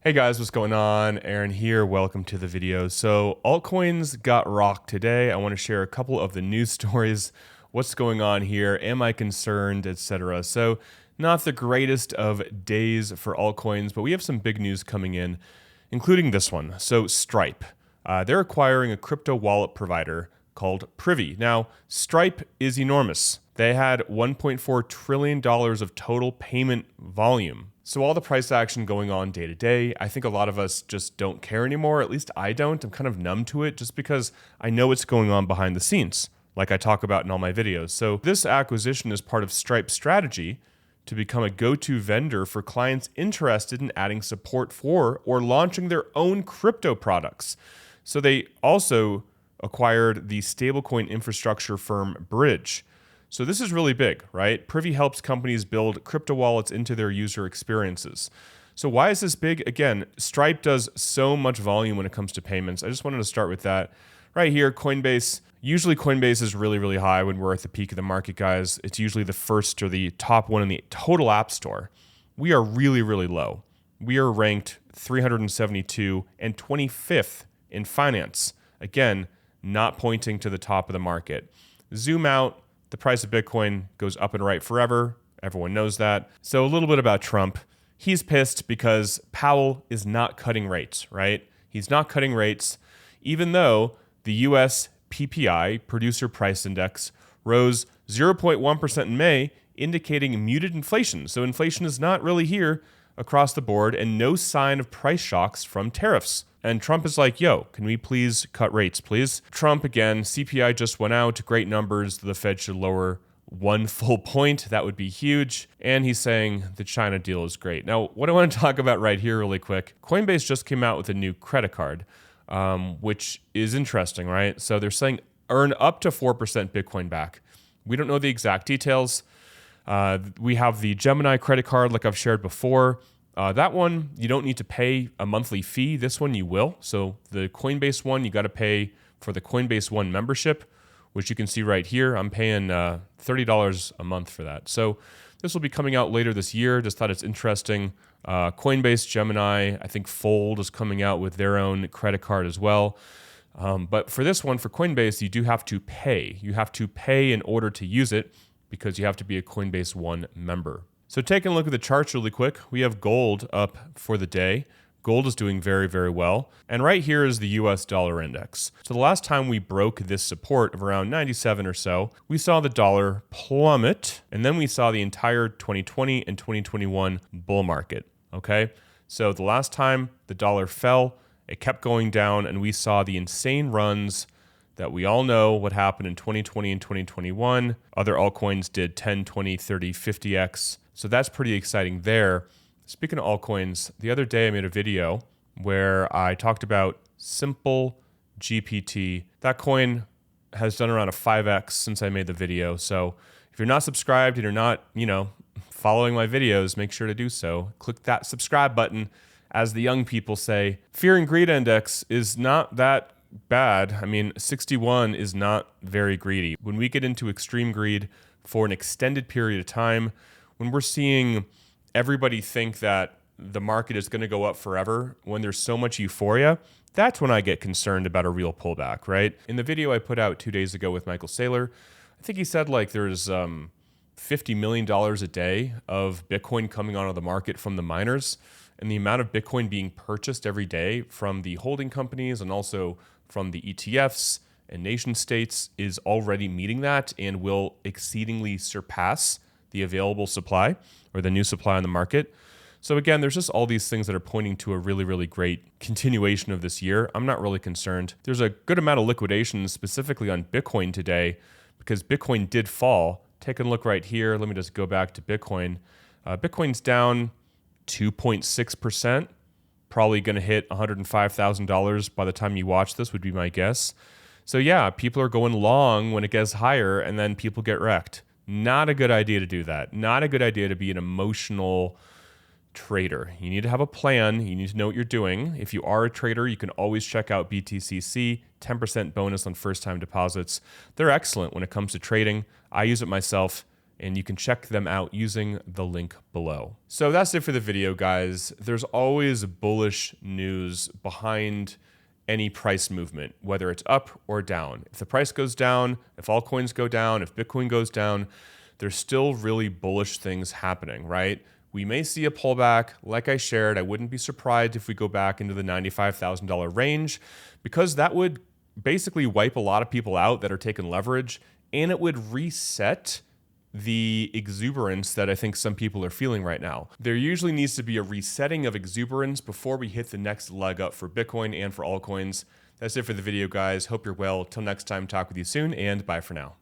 Hey guys, what's going on? Aaron here. Welcome to the video. So altcoins got rocked today. I want to share a couple of the news stories. What's going on here? Am I concerned, etc. So not the greatest of days for altcoins, but we have some big news coming in, including this one. So Stripe, they're acquiring a crypto wallet provider called Privy. Now, Stripe is enormous. They had $1.4 trillion of total payment volume. So all the price action going on day to day, I think a lot of us just don't care anymore. At least I don't. I'm kind of numb to it just because I know what's going on behind the scenes, like I talk about in all my videos. So this acquisition is part of Stripe's strategy to become a go-to vendor for clients interested in adding support for or launching their own crypto products. So they also acquired the stablecoin infrastructure firm Bridge. So this is really big, right? Privy helps companies build crypto wallets into their user experiences. So why is this big? Again, Stripe does so much volume when it comes to payments. I just wanted to start with that. Right here, Coinbase. Usually Coinbase is really, really high when we're at the peak of the market, guys. It's usually the first or the top one in the total app store. We are really, really low. We are ranked 372 and 25th in finance. Again, not pointing to the top of the market. Zoom out. The price of Bitcoin goes up and right forever. Everyone knows that. So a little bit about Trump. He's pissed because Powell is not cutting rates, right? He's not cutting rates, even though the US PPI, Producer Price Index, rose 0.1% in May, indicating muted inflation. So inflation is not really here across the board and no sign of price shocks from tariffs. And Trump is like, yo, can we please cut rates, please? Trump, again, CPI just went out, great numbers. The Fed should lower 1 full point. That would be huge. And he's saying the China deal is great. Now, what I want to talk about right here really quick, Coinbase just came out with a new credit card, which is interesting, right? So they're saying earn up to 4% Bitcoin back. We don't know the exact details. We have the Gemini credit card, like I've shared before. That one, you don't need to pay a monthly fee. This one, you will. So the Coinbase one, you got to pay for the Coinbase One membership, which you can see right here. I'm paying $30 a month for that. So this will be coming out later this year. Just thought it's interesting. Coinbase, Gemini, I think Fold is coming out with their own credit card as well. But for this one, for Coinbase, you do have to pay. You have to pay in order to use it because you have to be a Coinbase One member. So taking a look at the charts really quick, we have gold up for the day. Gold is doing very, very well. And right here is the US dollar index. So the last time we broke this support of around 97 or so, we saw the dollar plummet, and then we saw the entire 2020 and 2021 bull market, okay? So the last time the dollar fell, it kept going down, and we saw the insane runs that we all know what happened in 2020 and 2021. Other altcoins did 10, 20, 30, 50x. So that's pretty exciting there. Speaking of altcoins, the other day I made a video where I talked about Simple GPT. That coin has done around a 5x since I made the video. So if you're not subscribed and you're not, following my videos, make sure to do so. Click that subscribe button. As the young people say, fear and greed index is not that bad. I mean, 61 is not very greedy. When we get into extreme greed for an extended period of time, when we're seeing everybody think that the market is going to go up forever, when there's so much euphoria, that's when I get concerned about a real pullback, right? In the video I put out 2 days ago with Michael Saylor, I think he said like there's $50 million a day of Bitcoin coming onto the market from the miners, and the amount of Bitcoin being purchased every day from the holding companies and also from the ETFs and nation states is already meeting that and will exceedingly surpass the available supply or the new supply on the market. So again, there's just all these things that are pointing to a really, really great continuation of this year. I'm not really concerned. There's a good amount of liquidations specifically on Bitcoin today because Bitcoin did fall. Take a look right here. Let me just go back to Bitcoin. Bitcoin's down 2.6%, probably going to hit $105,000 by the time you watch this would be my guess. So yeah, people are going long when it gets higher and then people get wrecked. Not a good idea to do that. Not a good idea to be an emotional trader. You need to have a plan. You need to know what you're doing. If you are a trader, you can always check out BTCC, 10% bonus on first-time deposits. They're excellent when it comes to trading. I use it myself. and you can check them out using the link below. So that's it for the video, guys. There's always bullish news behind any price movement, whether it's up or down. If the price goes down, if altcoins go down, if Bitcoin goes down, there's still really bullish things happening, right? We may see a pullback. Like I shared, I wouldn't be surprised if we go back into the $95,000 range, because that would basically wipe a lot of people out that are taking leverage, and it would reset the exuberance that I think some people are feeling right now. There usually needs to be a resetting of exuberance before we hit the next leg up for Bitcoin and for altcoins. That's it for the video, guys. Hope you're well. Till next time, talk with you soon, and bye for now.